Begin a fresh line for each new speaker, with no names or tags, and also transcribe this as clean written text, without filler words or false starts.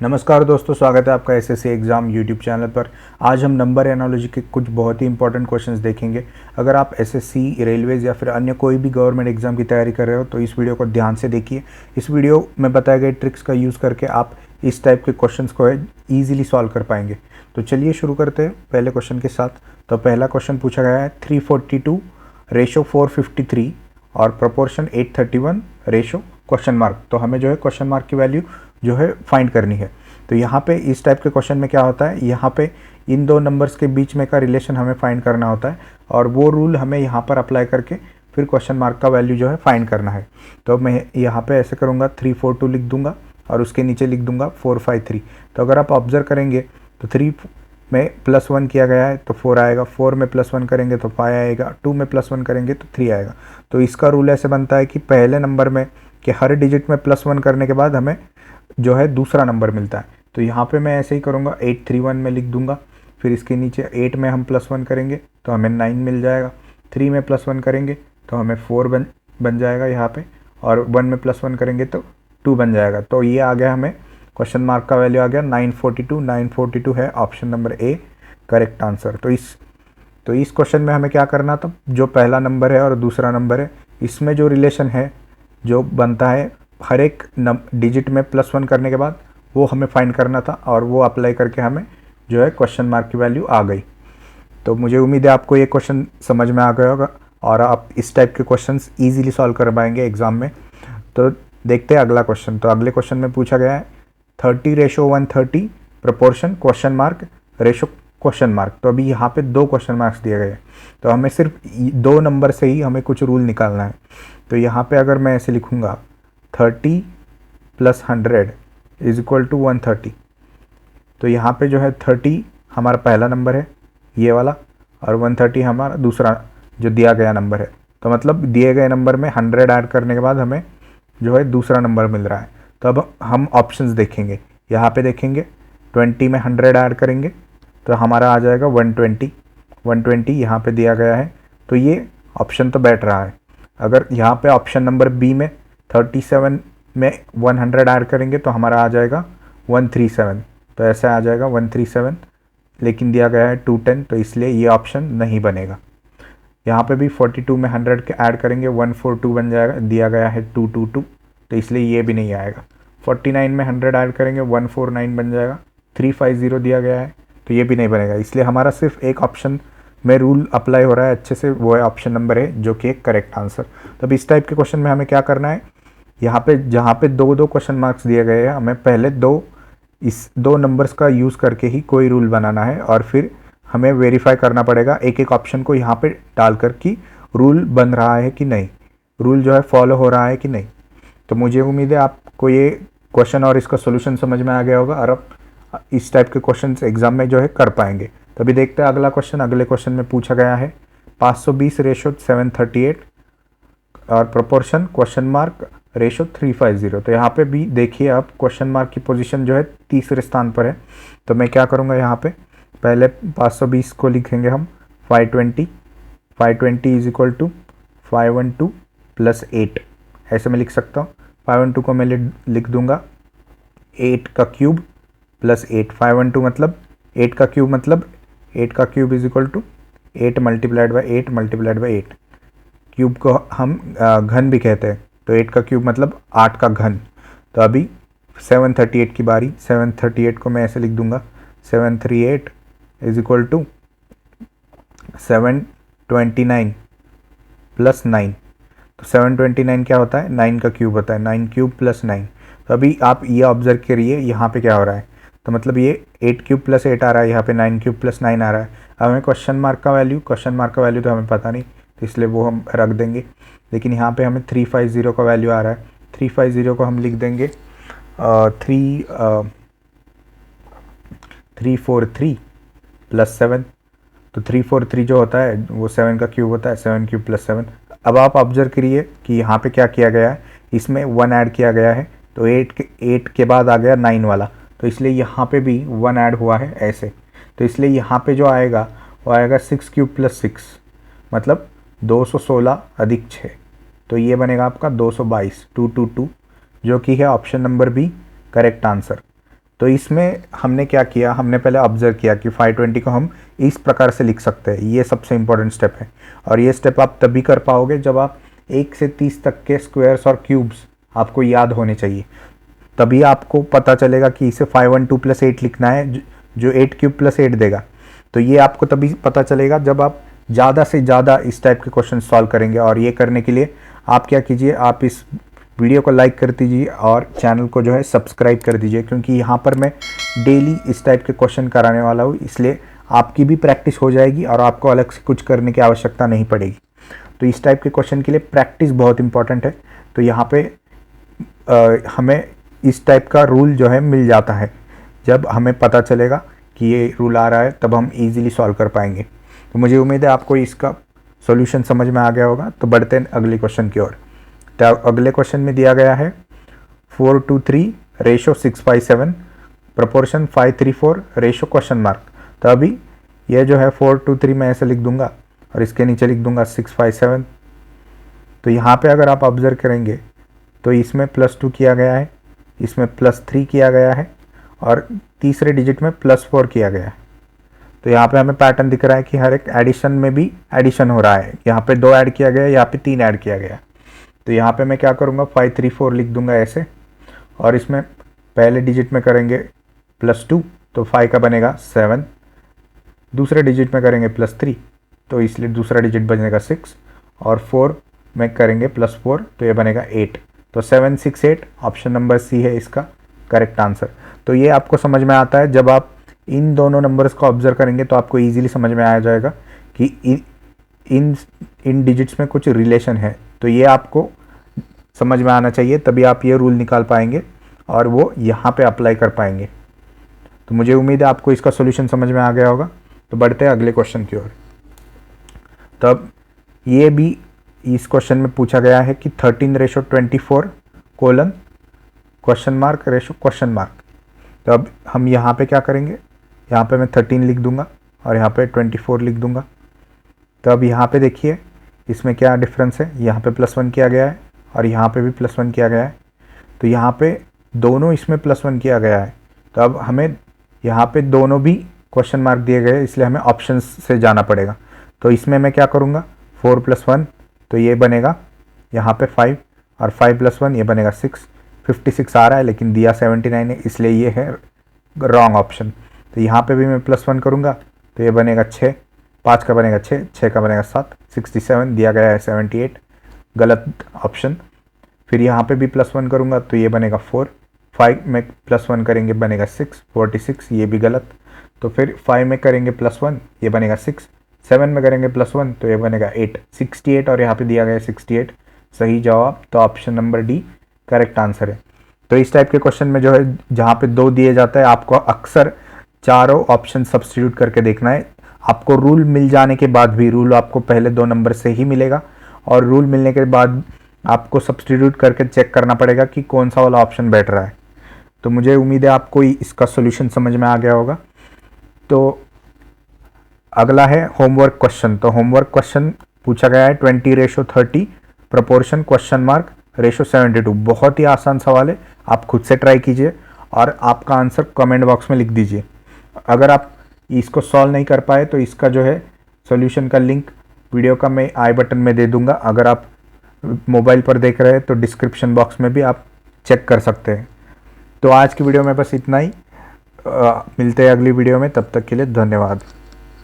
नमस्कार दोस्तों, स्वागत है आपका एसएससी एग्ज़ाम यूट्यूब चैनल पर। आज हम नंबर एनालॉजी के कुछ बहुत ही इंपॉर्टेंट क्वेश्चंस देखेंगे। अगर आप एसएससी, रेलवेज़ या फिर अन्य कोई भी गवर्नमेंट एग्जाम की तैयारी कर रहे हो तो इस वीडियो को ध्यान से देखिए। इस वीडियो में बताए गए ट्रिक्स का यूज़ करके आप इस टाइप के क्वेश्चंस को ईजिली सॉल्व कर पाएंगे। तो चलिए शुरू करते हैं पहले क्वेश्चन के साथ। तो पहला क्वेश्चन पूछा गया है 342 रेशो 453 और प्रोपोर्शन 831 रेशो क्वेश्चन मार्क। तो हमें जो है क्वेश्चन मार्क की वैल्यू जो है फाइंड करनी है। तो यहाँ पे इस टाइप के क्वेश्चन में क्या होता है, यहाँ पे इन दो नंबर्स के बीच में का रिलेशन हमें फाइंड करना होता है और वो रूल हमें यहाँ पर अप्लाई करके फिर क्वेश्चन मार्क का वैल्यू जो है फाइंड करना है। तो मैं यहाँ पे ऐसे करूँगा 342 लिख दूंगा और उसके नीचे लिख दूंगा 453। तो अगर आप ऑब्जर्व करेंगे तो 3 में +1 किया गया है तो 4 आएगा, 4 में +1 करेंगे तो 5 आएगा, 2 में +1 करेंगे तो 3 आएगा। तो इसका रूल ऐसे बनता है कि पहले नंबर में कि हर डिजिट में +1 करने के बाद हमें जो है दूसरा नंबर मिलता है। तो यहाँ पे मैं ऐसे ही करूँगा 831 में लिख दूंगा, फिर इसके नीचे 8 में हम +1 करेंगे तो हमें 9 मिल जाएगा, 3 में +1 करेंगे तो हमें 4 बन जाएगा यहाँ पे, और 1 में +1 करेंगे तो 2 बन जाएगा। तो ये आ गया, हमें क्वेश्चन मार्क का वैल्यू आ गया 942। 942 है option number A correct answer. तो इस क्वेश्चन में हमें क्या करना था, जो पहला नंबर है और दूसरा नंबर है इसमें जो रिलेशन है जो बनता है हर एक डिजिट में +1 करने के बाद वो हमें फाइंड करना था और वो अप्लाई करके हमें जो है क्वेश्चन मार्क की वैल्यू आ गई। तो मुझे उम्मीद है आपको ये क्वेश्चन समझ में आ गया होगा और आप इस टाइप के क्वेश्चंस इजीली सॉल्व कर पाएंगे एग्जाम में। तो देखते हैं अगला क्वेश्चन। तो अगले क्वेश्चन में पूछा गया है 30 ratio 130 proportion question mark ratio question mark. तो अभी यहाँ पे 2 क्वेश्चन मार्क्स दिए गए हैं तो हमें सिर्फ 2 नंबर से ही हमें कुछ रूल निकालना है। तो यहाँ पे अगर मैं ऐसे लिखूँगा 30 + 100 = 130। तो यहाँ पे जो है 30 हमारा पहला नंबर है ये वाला और 130 हमारा दूसरा जो दिया गया नंबर है। तो मतलब दिए गए नंबर में 100 ऐड करने के बाद हमें जो है दूसरा नंबर मिल रहा है। तो अब हम ऑप्शंस देखेंगे, यहाँ पे देखेंगे 20 में 100 ऐड करेंगे तो हमारा आ जाएगा 120। 120 यहाँ पे दिया गया है तो ये ऑप्शन तो बैठ रहा है। अगर यहाँ पे ऑप्शन नंबर बी में 37 में 100 ऐड करेंगे तो हमारा आ जाएगा 137। तो ऐसे आ जाएगा 137, लेकिन दिया गया है 210 तो इसलिए ये ऑप्शन नहीं बनेगा। यहाँ पे भी 42 में 100 के ऐड करेंगे 142 बन जाएगा, दिया गया है 222 तो इसलिए ये भी नहीं आएगा। 49 में 100 ऐड करेंगे 149 बन जाएगा, 350 दिया गया है तो ये भी नहीं बनेगा। इसलिए हमारा सिर्फ एक ऑप्शन में रूल अप्लाई हो रहा है अच्छे से, वो है ऑप्शन नंबर है जो कि एक करेक्ट आंसर। तब इस टाइप के क्वेश्चन में हमें क्या करना है, यहाँ पे जहाँ पे 2-2 क्वेश्चन मार्क्स दिए गए हैं हमें पहले इस 2 नंबर्स का यूज़ करके ही कोई रूल बनाना है और फिर हमें वेरीफाई करना पड़ेगा एक एक ऑप्शन को यहाँ पे डालकर कि रूल बन रहा है कि नहीं, रूल जो है फॉलो हो रहा है कि नहीं। तो मुझे उम्मीद है आपको ये क्वेश्चन और इसका सोल्यूशन समझ में आ गया होगा और आप इस टाइप के क्वेश्चन एग्जाम में जो है कर पाएंगे। तो अभी देखते हैं अगला क्वेश्चन। अगले क्वेश्चन में पूछा गया है 520 रेशो 738 और प्रोपोर्शन क्वेश्चन मार्क रेशो 350। तो यहाँ पे भी देखिए आप क्वेश्चन मार्क की पोजीशन जो है तीसरे स्थान पर है। तो मैं क्या करूँगा, यहाँ पे पहले 520 को लिखेंगे हम 520 = 512 + 8 ऐसे मैं लिख सकता हूँ। 512 को मैं लिख दूंगा 8 का क्यूब + 8। 512 मतलब 8 का क्यूब मतलब 8 का क्यूब = 8 × 8 × 8। क्यूब को हम घन भी कहते हैं तो 8 का क्यूब मतलब 8 का घन। तो अभी 738 की बारी। 738 को मैं ऐसे लिख दूंगा 738 = 729 + 9। तो 729 क्या होता है, 9 का क्यूब होता है, 9 क्यूब + 9। तो अभी आप ये ऑब्जर्व करिए यहाँ पे क्या हो रहा है। तो मतलब ये 8 क्यूब + 8 आ रहा है, यहाँ पे 9 क्यूब + 9 आ रहा है। अब हमें क्वेश्चन मार्क का वैल्यू तो हमें पता नहीं तो इसलिए वो हम रख देंगे। लेकिन यहाँ पे हमें 350 का वैल्यू आ रहा है। 350 को हम लिख देंगे 343 + 7। तो 343 जो होता है वो 7 का क्यूब होता है, 7 क्यूब + 7। अब आप ऑब्जर्व करिए कि यहाँ पे क्या किया गया है, इसमें 1 ऐड किया गया है तो 8 के बाद आ गया 9 वाला, तो इसलिए यहाँ पे भी 1 ऐड हुआ है ऐसे। तो इसलिए यहाँ पे जो आएगा वो आएगा 6 क्यूब + 6 मतलब 216 + 6। तो ये बनेगा आपका 222 222 जो कि है option number B correct answer. तो इसमें हमने क्या किया, हमने पहले ऑब्जर्व किया कि 520 को हम इस प्रकार से लिख सकते हैं। ये सबसे इम्पोर्टेंट स्टेप है, और ये स्टेप आप तभी कर पाओगे जब आप 1 से 30 तक के स्क्वायर्स और क्यूब्स आपको याद होने चाहिए। तभी आपको पता चलेगा कि इसे 512 + 8 लिखना है, जो 8 क्यूब + 8 देगा। तो ये आपको तभी पता चलेगा जब आप ज़्यादा से ज़्यादा इस टाइप के क्वेश्चन सॉल्व करेंगे। और ये करने के लिए आप क्या कीजिए, आप इस वीडियो को लाइक कर दीजिए और चैनल को जो है सब्सक्राइब कर दीजिए, क्योंकि यहाँ पर मैं डेली इस टाइप के क्वेश्चन कराने वाला हूँ। इसलिए आपकी भी प्रैक्टिस हो जाएगी और आपको अलग से कुछ करने की आवश्यकता नहीं पड़ेगी। तो इस टाइप के क्वेश्चन के लिए प्रैक्टिस बहुत इंपॉर्टेंट है। तो यहाँ पे हमें इस टाइप का रूल जो है मिल जाता है। जब हमें पता चलेगा कि ये रूल आ रहा है तब हम इजीली सॉल्व कर पाएंगे। तो मुझे उम्मीद है आपको इसका सॉल्यूशन समझ में आ गया होगा। तो बढ़ते हैं अगले क्वेश्चन की ओर। तो अगले क्वेश्चन में दिया गया है 4:3 ratio 6:7 proportion 5:3 ratio question mark. तो अभी ये जो है 4:3 मैं ऐसे लिख दूंगा और इसके नीचे लिख दूंगा 6:7। तो यहाँ पे अगर आप ऑब्जर्व करेंगे तो इसमें +2 किया गया है, इसमें +3 किया गया है और तीसरे डिजिट में +4 किया गया है। तो यहाँ पे हमें पैटर्न दिख रहा है कि हर एक एडिशन में भी एडिशन हो रहा है। यहाँ पे 2 ऐड किया गया है, यहाँ पे 3 ऐड किया गया है। तो यहाँ पे मैं क्या करूँगा, 534 लिख दूंगा ऐसे, और इसमें पहले डिजिट में करेंगे +2 तो 5 का बनेगा 7, दूसरे डिजिट में करेंगे +3 तो इसलिए दूसरा डिजिट बनेगा 6, और 4 में करेंगे +4 तो ये बनेगा 8। तो 7, 6, 8 ऑप्शन नंबर सी है इसका करेक्ट आंसर। तो ये आपको समझ में आता है, जब आप इन दोनों नंबर्स को ऑब्जर्व करेंगे तो आपको इजीली समझ में आ जाएगा कि इन डिजिट्स में कुछ रिलेशन है। तो ये आपको समझ में आना चाहिए, तभी आप ये रूल निकाल पाएंगे और वो यहाँ पे अप्लाई कर पाएंगे। तो मुझे उम्मीद है आपको इसका सॉल्यूशन समझ में आ गया होगा। तो बढ़ते हैं अगले क्वेश्चन की ओर। तब ये भी इस क्वेश्चन में पूछा गया है कि 13:24 colon question mark ratio question mark. तो अब हम यहाँ पे क्या करेंगे, यहाँ पे मैं 13 लिख दूंगा और यहाँ पे 24 लिख दूंगा। तो अब यहाँ पे देखिए इसमें क्या डिफरेंस है, यहाँ पे +1 किया गया है और यहाँ पे भी +1 किया गया है। तो यहाँ पे दोनों इसमें +1 किया गया है। तो अब हमें यहाँ पे दोनों भी क्वेश्चन मार्क दिए गए, इसलिए हमें ऑप्शन से जाना पड़ेगा। तो इसमें मैं क्या करूँगा, 4 + 1 तो ये बनेगा यहाँ पे 5 और 5 + 1 ये बनेगा 6। 56 आ रहा है लेकिन दिया 79 है, इसलिए ये है रॉन्ग ऑप्शन। तो यहाँ पे भी मैं +1 करूँगा तो ये बनेगा 6, 5 का बनेगा 6, 6 का बनेगा 7, 67 दिया गया है 78 गलत ऑप्शन। फिर यहाँ पे भी +1 करूँगा तो ये बनेगा 4, 5 में +1 करेंगे बनेगा 6, 46 ये भी गलत। तो फिर 5 में करेंगे +1 ये बनेगा 6, 7 में करेंगे +1 तो ये बनेगा 8, 68 और यहाँ पे दिया गया है 68 सही जवाब। तो option number D correct answer है। तो इस टाइप के क्वेश्चन में जो है जहाँ पे 2 दिए जाता है आपको अक्सर चारों ऑप्शन सब्स्टिट्यूट करके देखना है। आपको रूल मिल जाने के बाद भी, रूल आपको पहले 2 नंबर से ही मिलेगा और रूल मिलने के बाद आपको सब्स्टिट्यूट करके चेक करना पड़ेगा कि कौन सा वाला ऑप्शन बैठ रहा है। तो मुझे उम्मीद है आपको इसका सोल्यूशन समझ में आ गया होगा। तो अगला है होमवर्क क्वेश्चन। तो होमवर्क क्वेश्चन पूछा गया है 20:30 प्रपोर्शन क्वेश्चन मार्क रेशो 72। बहुत ही आसान सवाल है, आप खुद से ट्राई कीजिए और आपका आंसर कमेंट बॉक्स में लिख दीजिए। अगर आप इसको सॉल्व नहीं कर पाए तो इसका जो है सॉल्यूशन का लिंक वीडियो का मैं आई बटन में दे दूंगा। अगर आप मोबाइल पर देख रहे हैं तो डिस्क्रिप्शन बॉक्स में भी आप चेक कर सकते हैं। तो आज की वीडियो में बस इतना ही, मिलते हैं अगली वीडियो में, तब तक के लिए धन्यवाद।